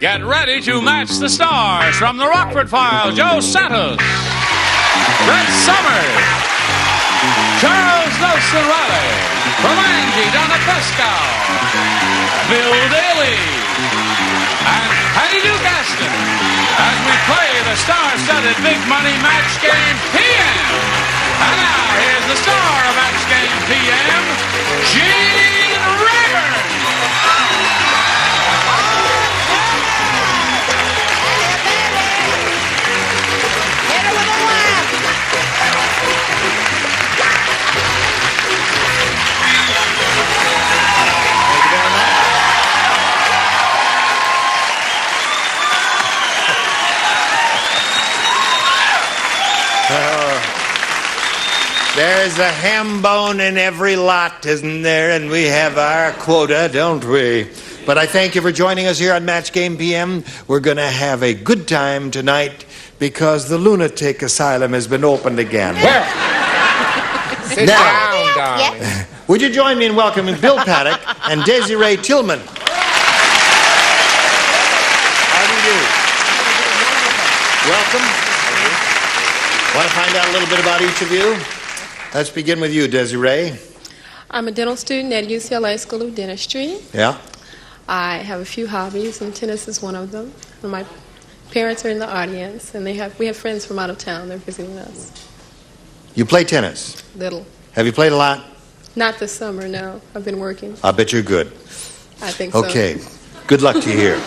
Get ready to match the stars from the Rockford Files. Joe Santos, Red Summers, Charles Nelson Reilly, from Angie, Donna Pescow, Bill Daly, and Patty Duke Astin, as we play the star-studded Big Money Match Game PM. And now, here's the star of Match Game PM, Gene Rayburn. There's a ham bone in every lot, isn't there? And we have our quota, don't we? But I thank you for joining us here on Match Game PM. We're going to have a good time tonight because the lunatic asylum has been opened again. Well, sit down, darling. Yes. Would you join me in welcoming Bill Paddock and Desiree Tillman? How do you do? Welcome. Want to find out a little bit about each of you? Let's begin with you, Desiree. I'm a dental student at UCLA School of Dentistry. Yeah. I have a few hobbies, and tennis is one of them. And my parents are in the audience, and we have friends from out of town. They're visiting us. You play tennis? Little. Have you played a lot? Not this summer, no. I've been working. I bet you're good. I think so. Okay. Good luck to you here.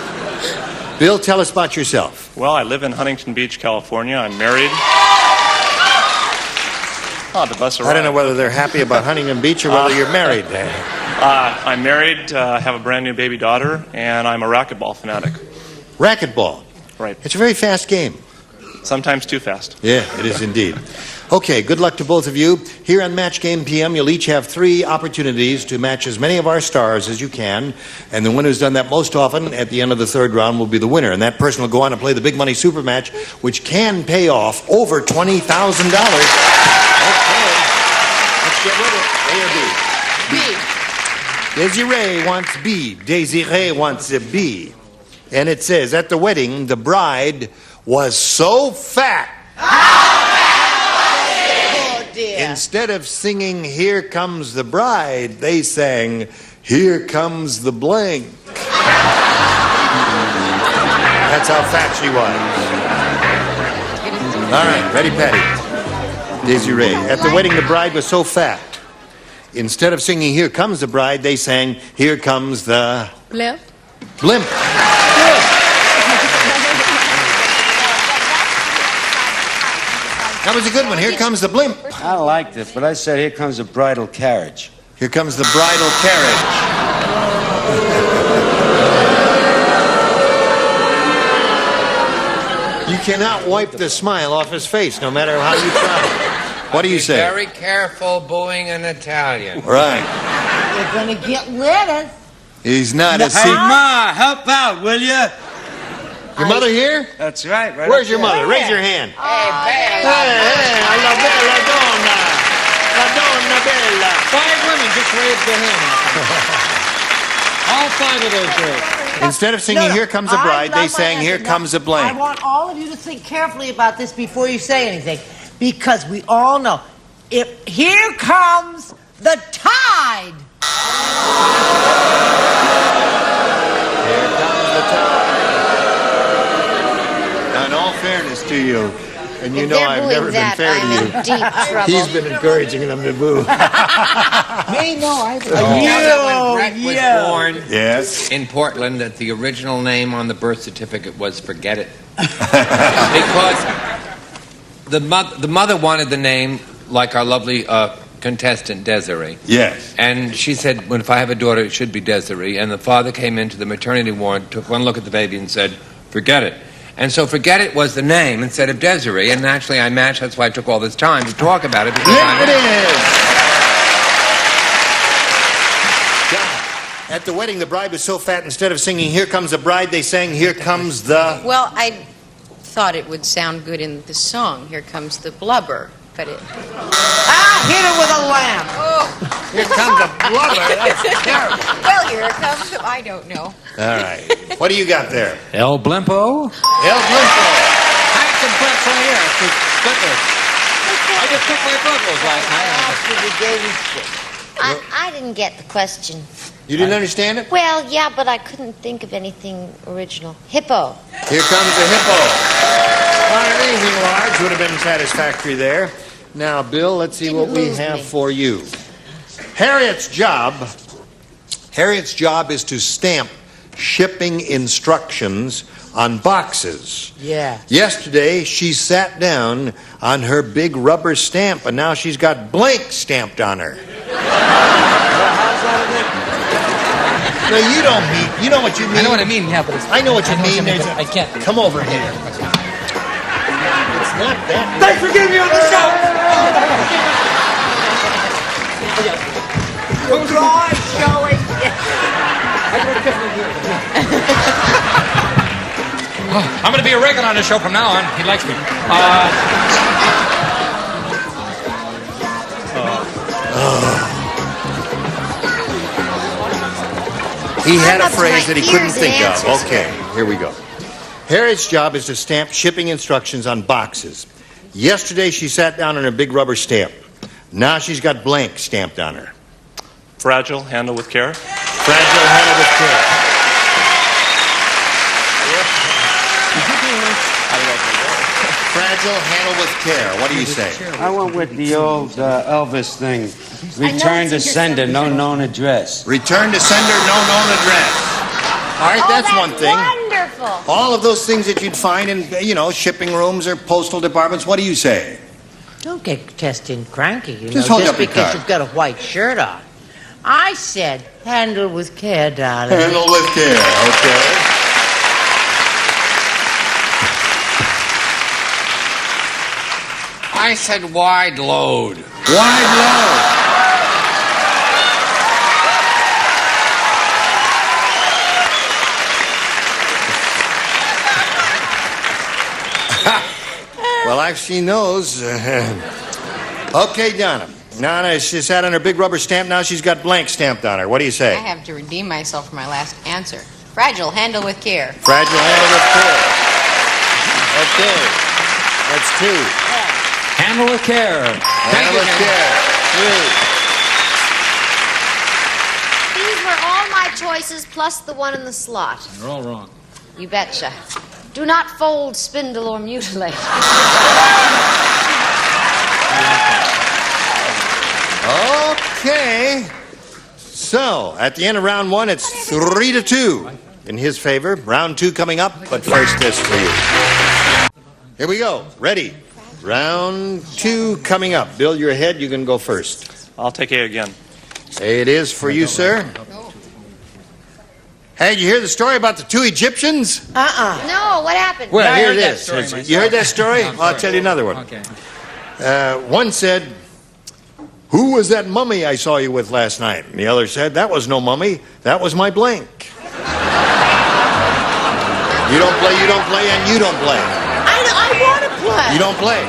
Bill, tell us about yourself. Well, I live in Huntington Beach, California. I'm married. Oh, the bus arrived. I don't know whether they're happy about Huntington Beach or whether you're married there. I'm married, have a brand new baby daughter, and I'm a racquetball fanatic. Racquetball? Right. It's a very fast game. Sometimes too fast. Yeah, it is indeed. Okay, good luck to both of you. Here on Match Game PM, you'll each have 3 opportunities to match as many of our stars as you can, and the one who's done that most often at the end of the 3rd round will be the winner, and that person will go on to play the Big Money Super Match, which can pay off over $20,000. Okay, let's get with it. A or B? B. Desiree wants B. Desiree wants a B. And it says, at the wedding, the bride was so fat. Oh, dear. Instead of singing, "Here Comes the Bride," they sang, "Here Comes the Blank." That's how fat she was. All right, ready, Patty? Desiree. At the wedding, the bride was so fat. Instead of singing, "Here Comes the Bride," they sang, "Here Comes the..." Blimp. Blimp. That was a good one. Here comes the blimp. I liked it, but I said, "Here comes the bridal carriage." Here comes the bridal carriage. You cannot wipe the smile off his face, no matter how you try. What do you say? Very careful booing an Italian. Right. You're going to get lettuce. He's not a Hey, secret. Ma, help out, will you? Your mother here? That's right. Where's your up there. mother? Raise your hand. Hey, Bella. Hey, la bella donna. La donna bella. 5 women just raised their hand. All 5 of those girls. Instead of singing, "Here Comes the Bride," they sang, "Here Comes the I Blank." want all of you to think carefully about this before you say anything, because we all know, if here comes the tide. Here comes the tide. Now, in all fairness to you, and you know I've never been fair to you, Deep trouble. he's been encouraging them to boo. Me, no, I... You know that when Brett was born Yes. in Portland, that the original name on the birth certificate was Forget It. Because the mother wanted the name like our lovely contestant, Desiree. Yes. And she said, "Well, if I have a daughter, it should be Desiree." And the father came into the maternity ward, took one look at the baby and said, "Forget it." And so Forget It was the name instead of Desiree. And naturally, I matched. That's why I took all this time to talk about it. Here it is. At the wedding, the bride was so fat, instead of singing, "Here Comes the Bride," they sang, "Here Comes the..." Well, I thought it would sound good in the song. Here comes the blubber. but it... Hit her with a lamp. Here comes a blubber. That's terrible. Well, here it comes. I don't know. All right. What do you got there? El Blimpo. El Blimpo. I have some clips right here. Some clippers. I just took my vocals last night. I didn't get the question. You didn't understand it? Well, yeah, but I couldn't think of anything original. Hippo. Here comes the hippo. Well, anything large would have been satisfactory there. Now, Bill, let's see what we have for you. Harriet's job is to stamp shipping instructions on boxes. Yeah. Yesterday, she sat down on her big rubber stamp, and now she's got blank stamped on her. No, you don't mean. You know what you mean. I know what I mean, yeah, but it's... I know what you mean. I can't. Come over here. It's not that. Thanks for getting me on the show. Dry showing. I'm going to be a regular on the show from now on. He likes me. He had I'm a up to phrase my that he couldn't ears in think of. answers Okay, here we go. Harriet's job is to stamp shipping instructions on boxes. Yesterday, she sat down on a big rubber stamp. Now she's got blank stamped on her. Fragile, handle with care. Fragile, handle with care. Fragile, handle with care. What do you say? I went with the old Elvis thing. Return to sender, no known address. Return to sender, no known address. All right, that's one thing. Wonderful. All of those things that you'd find in, shipping rooms or postal departments. What do you say? Don't get testing cranky, Just hold up your because card. you've got a white shirt on. I said, handle with care, darling. Handle with care, okay. I said wide load. Wide load. Well, I've seen those. Okay, Donna. Donna, she sat on her big rubber stamp. Now she's got blank stamped on her. What do you say? I have to redeem myself for my last answer. Fragile, handle with care. Fragile, handle with care. Okay. That's two. Handle with care. Handle with care. Three. These were all my choices plus the one in the slot. You're all wrong. You betcha. Do not fold, spindle, or mutilate. Okay. So, at the end of round one, it's 3-2 in his favor. Round two coming up, but first this for you. Here we go. Ready? Round two coming up. Bill, you're ahead. You can go first. I'll take A again. A it is for you, sir. Hey, did you hear the story about the two Egyptians? No, what happened? Well, I here heard it that is. story myself. You heard that story? No, I'm I'll sorry. tell you another one. Okay. One said, "Who was that mummy I saw you with last night?" And the other said, "That was no mummy. That was my blank." You don't play, and you don't play. I want to play. You don't play.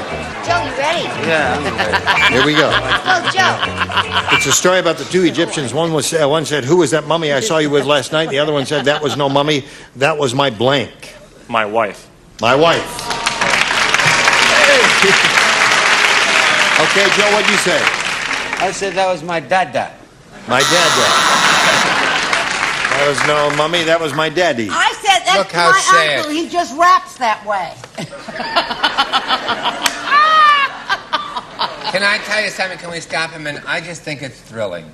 Joe, you ready? Yeah, I'm ready. Here we go. Go, Joe. It's a story about the two Egyptians. One said, "Who was that mummy I saw you with last night?" The other one said, "That was no mummy. That was my blank." My wife. My wife. Okay, Joe, what'd you say? I said that was my dada. My dad. That was no mummy. That was my daddy. I said that's Look how my sad. uncle. He just raps that way. Can I tell you something? Can we stop him? And I just think it's thrilling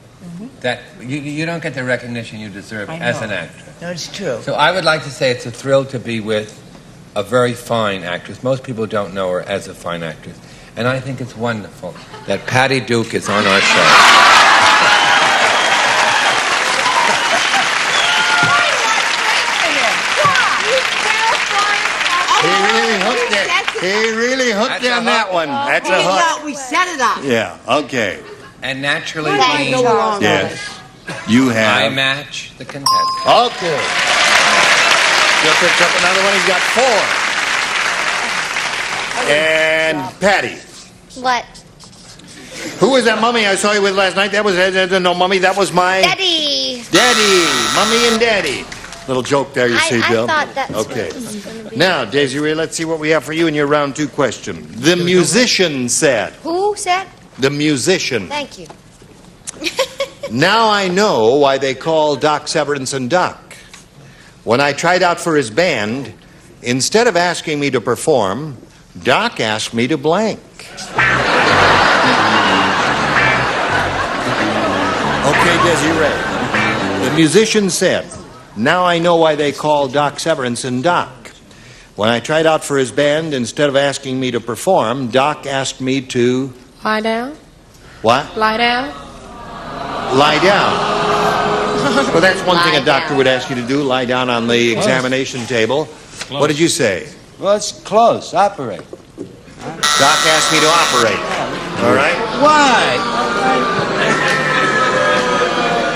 that you don't get the recognition you deserve I as know. an actor. No, it's true. So I would like to say it's a thrill to be with a very fine actress. Most people don't know her as a fine actress. And I think it's wonderful that Patty Duke is on our show. He really hooked That's you on a that hook. one. That's a hook. We set it up. Yeah, okay. And naturally, Thank you, we, Charles. Yes. You I have. match the contestant. Okay. Bill picks up another one. He's got four. And Patty, What? Who was that mummy I saw you with last night? That was no mummy. That was my Daddy. Daddy, Mummy and Daddy. Little joke there, you see, Bill. I thought that's okay. what it was gonna be. Now, Daisy Ray, let's see what we have for you in your round 2 question. The musician said. Who said? The musician. Thank you. Now I know why they call Doc Severinsen Doc. When I tried out for his band, instead of asking me to perform, Doc asked me to blank. Okay, Daisy Ray. The musician said, now I know why they call Doc Severinsen Doc. When I tried out for his band, instead of asking me to perform, Doc asked me to... Lie down. What? Lie down. Lie down. Well, that's one thing a Lie doctor down. would ask you to do, lie down on the examination table. What did you say? Well, it's close. Operate. Doc asked me to operate. All right? Why?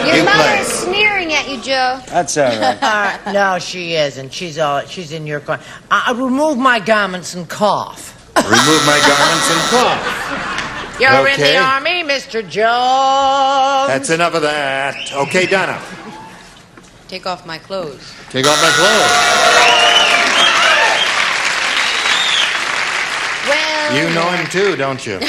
Your You mother play. is sneering at you, Joe. That's all right. No, she isn't. She's in your corner. Remove my garments and cough. Remove my garments and cough. You're in Okay. the army, Mr. Jones. That's enough of that. Okay, Donna. Take off my clothes. Take off my clothes. Well, You know him too, don't you?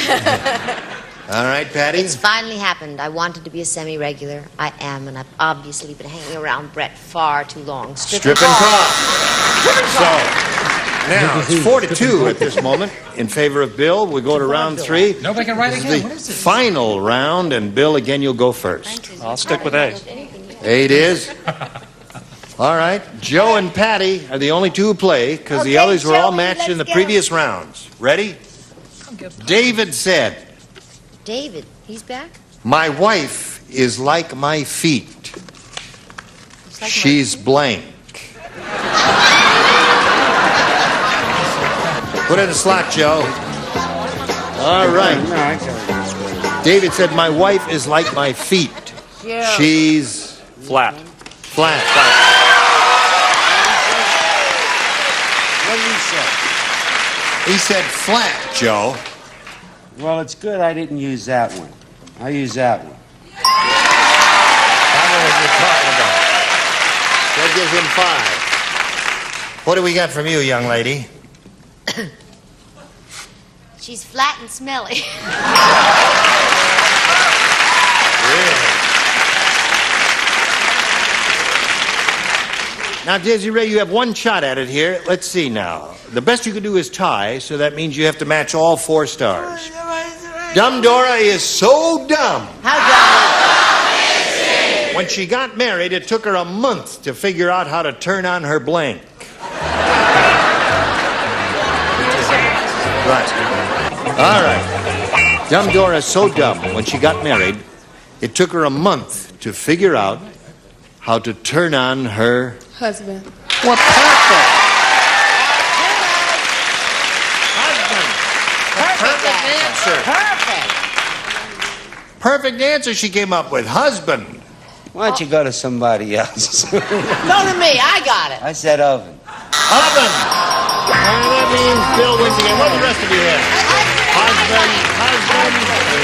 All right, Patty. it's finally happened. I wanted to be a semi-regular. I am, and I've obviously been hanging around Brett far too long. Strip and cough. So, now it's 4-2 at this moment in favor of Bill. We go to round 3. Nobody can write This again. is What the is this? final round, and Bill, again, you'll go first. I'll stick with A. 8 is. All right. Joe and Patty are the only two who play because the Okay, others were all Joey, matched in the let's go. previous rounds. Ready? David said, David, he's back? my wife is like my feet. It's like She's blank. Put it in a slot, Joe. All right. No, I got it. David said, my wife is like my feet. Yeah. She's Flat. flat. What did he say? He said flat, Joe. Well, it's good I didn't use that one. I use that one. I know what you're talking about. That gives him 5. What do we got from you, young lady? She's flat and smelly. Now, Daisy Ray, you have one shot at it here. Let's see now. The best you can do is tie, so that means you have to match all 4 stars. Dumb Dora is so dumb. How When she got married, it took her a month to figure out how to turn on her blank. Right. All right. Dumb Dora is so dumb. When she got married, it took her a month to figure out how to turn on her... Husband. What perfect! Perfect answer. Perfect. Perfect answer she came up with. Husband. Why don't you go to somebody else? Go to me. I got it. I said oven. Oven. That means Bill wins again. What do the rest of you have? Husband.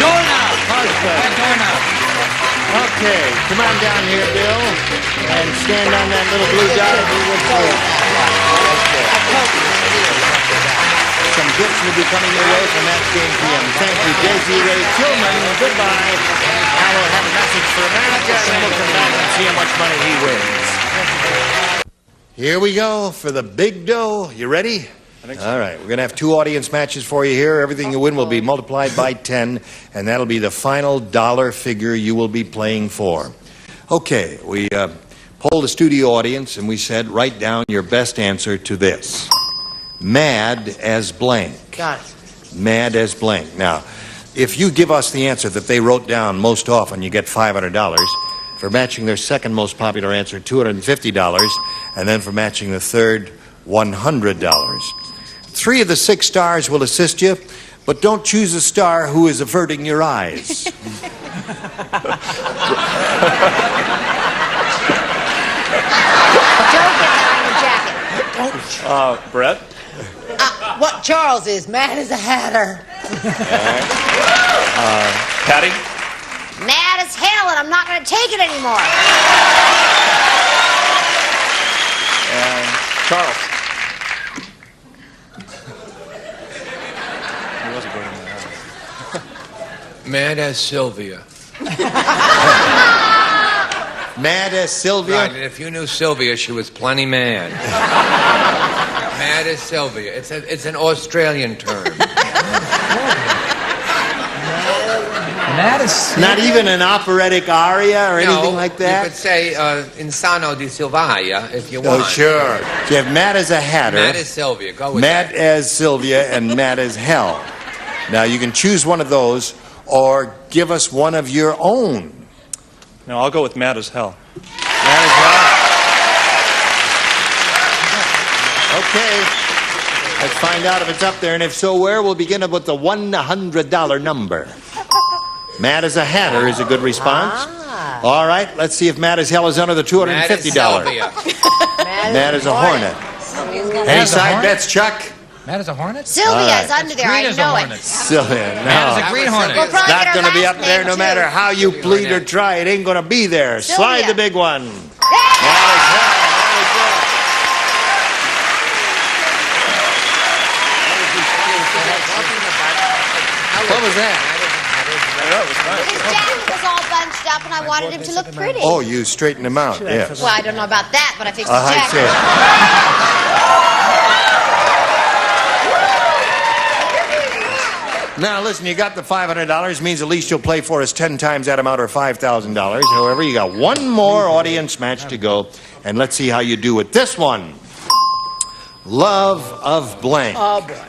Doorknob. Husband. Doorknob. Okay. Come on down here, Bill. And stand on that little blue dot. And we will play. Some gifts will be coming your way from Match Game PM. Thank you, Daisy Ray Tillman. Goodbye. Now we'll have a message for America, and then we'll come back and see how much money he wins. Here we go for the big dough. You ready? I think so. All right, we're going to have 2 audience matches for you here. Everything you win will be multiplied by 10, and that'll be the final dollar figure you will be playing for. Okay, we polled the studio audience, and we said, write down your best answer to this. Mad as blank. Got it. Mad as blank. Now, if you give us the answer that they wrote down most often, you get $500. For matching their second most popular answer, $250. And then for matching the third, $100. 3 of the 6 stars will assist you, but don't choose a star who is averting your eyes. Joe, get that on your jacket. Brett? what Charles is. Mad as a hatter. Patty? Mad as hell, and I'm not going to take it anymore. And Charles? He wasn't going in the house. Mad as Sylvia. Mad as Sylvia? Right, and if you knew Sylvia, she was plenty mad. Mad as Sylvia. It's an Australian term. Mad as Not even an operatic aria or anything No, like that? You could say Insano di Silvia if you want. Oh, sure. So you have Mad as a hatter. Mad as Sylvia. Go with Mad that. as Sylvia and Mad as hell. Now you can choose one of those or give us one of your own. No, I'll go with mad as hell. Mad as hell. Okay. Let's find out if it's up there, and if so, where? We'll begin with the $100 number. Mad as a hatter is a good response. All right, let's see if Mad as hell is under the $250. Mad as Sylvia. Mad as a hornet. Any side bets, Chuck? Mad as a hornet? Sylvia's under there. Green I as know a it. hornet. Sylvia, Mad as no. a green hornet. We'll probably Not get our going to be last up there name, no too. matter how you plead or try. It ain't going to be there. Slide Sylvia. the big one. What was that? His jacket was all bunched up, and I wanted him to look pretty. Oh, you straightened him out, yes. Well, I don't know about that, but I fixed his I jacket. see. Now, listen, you got the $500, means at least you'll play for us 10 times that amount or $5,000. However, you got one more audience match to go, and let's see how you do with this one. Love of blank. Oh, boy.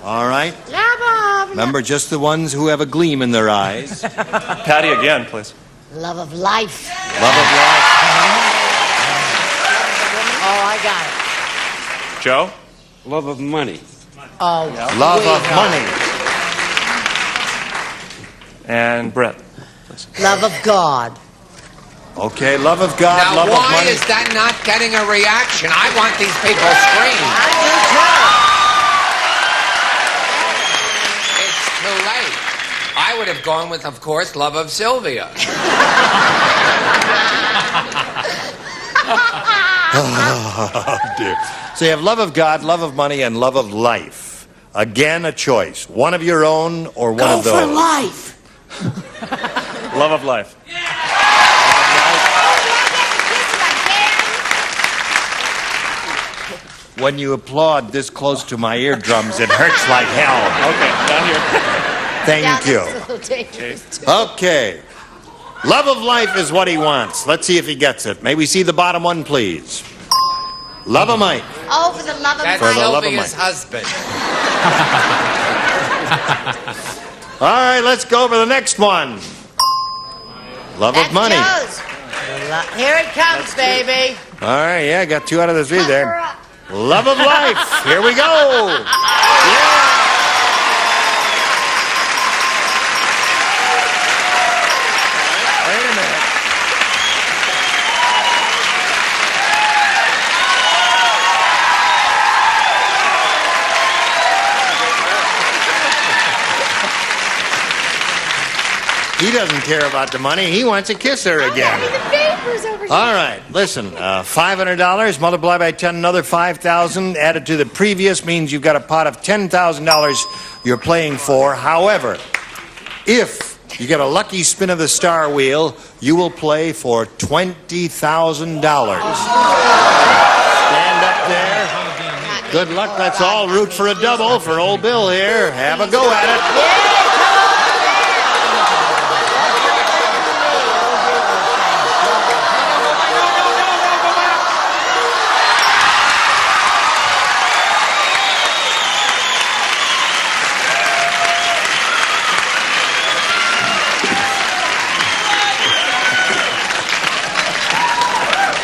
All right? Love Remember, just the ones who have a gleam in their eyes. Patty again, please. of life. Love of life. Oh, I got it. Joe? Love of money. Oh, Love of money. And Brett. love of God. Okay, love of God, Now, love of why money. is that not getting a reaction? I want these people screamed. I do too. It's too late. I would have gone with, of course, love of Sylvia. Oh, dear. So you have love of God, love of money, and love of life. Again, a choice. One of your own or one of those. Go for life. Love of life. When you applaud this close to my eardrums, it hurts like hell. Okay, down here. Thank you. That's a little dangerous. Okay. Love of life is what he wants. Let's see if he gets it. May we see the bottom one, please? Love of Mike. Oh, for the love of That's For the life. love of Sylvia's money. husband. All right, let's go for the next one. Love That's of money. Joe's. Here it comes, baby. All right, yeah, got 2 out of the 3 Cover there. up. Love of life. Here we go. Yeah. Wait a minute. He doesn't care about the money. He wants to kiss her again. The papers over here. All right, listen, $500 multiplied by 10, another 5,000 added to the previous means you've got a pot of $10,000 you're playing for. However, if you get a lucky spin of the star wheel, you will play for $20,000. Stand up there. Good luck, that's all. Root for a double for old Bill here. Have a go at it.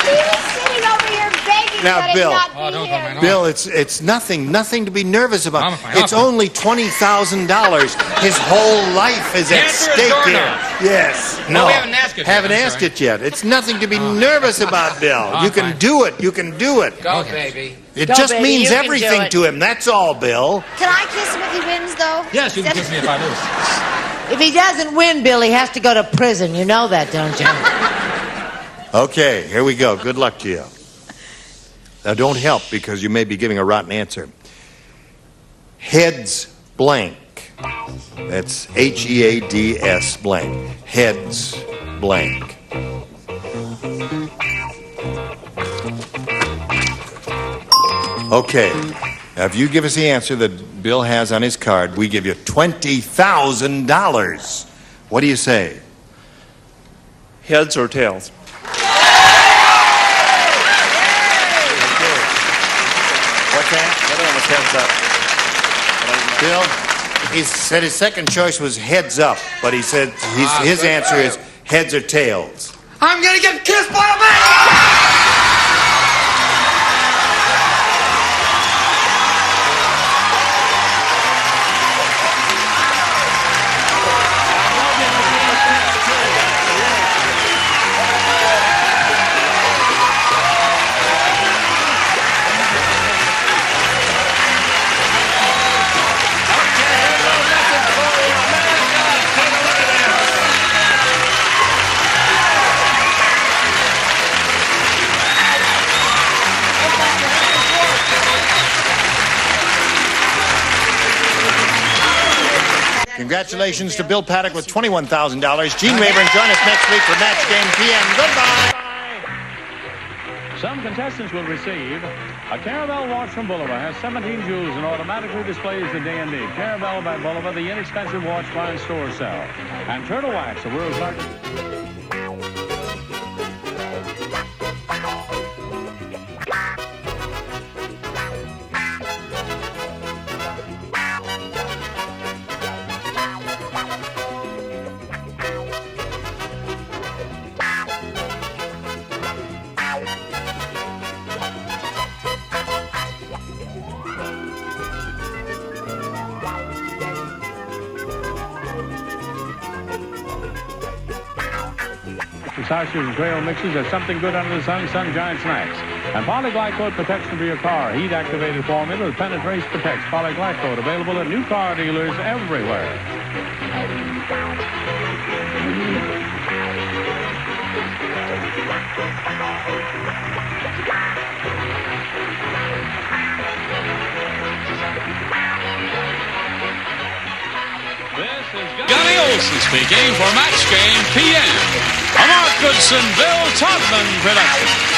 He was sitting over here begging Everybody Bill. not be Oh, don't here. tell me. Bill, it's nothing to be nervous about. I'm fine. It's only $20,000. His whole life is The at answer is stake door here. knob. Yes. Well, No. we haven't asked it yet. Haven't I'm asked sorry. it yet. It's nothing to be nervous about, Bill. I'm You can fine. do it. You can do it. Go, baby. It Go, just baby, means you can do everything it. to him. That's all, Bill. Can I kiss him if he wins, though? Yes, you can kiss me if I lose. If he doesn't win, Bill, he has to go to prison. You know that, don't you? Okay, here we go. Good luck to you. Now, don't help because you may be giving a rotten answer. Heads blank. That's Heads blank. Heads blank. Okay. Now, if you give us the answer that Bill has on his card, we give you $20,000. What do you say? Heads or tails? What's that? The other one was heads up. Bill, he said his second choice was heads up, but he said his answer is heads or tails. I'm gonna get kissed by a man! Congratulations to Bill Paddock with $21,000. Gene Rayburn, join us next week for Match Game PM. Goodbye. Some contestants will receive a Caravelle watch from Bulova. Has 17 jewels and automatically displays the day and date. Caravelle by Bulova, the inexpensive watch client store sell. And Turtle Wax, the world's largest. Pistachios and trail mixes are something good under the sun, Sun Giant Snacks. And Polyglycode protection for your car. Heat-activated formula that penetrates, protects. Polyglycode available at new car dealers everywhere. This is Gunny Olsen speaking for Match Game PM. A Mark Goodson, Bill Todman production.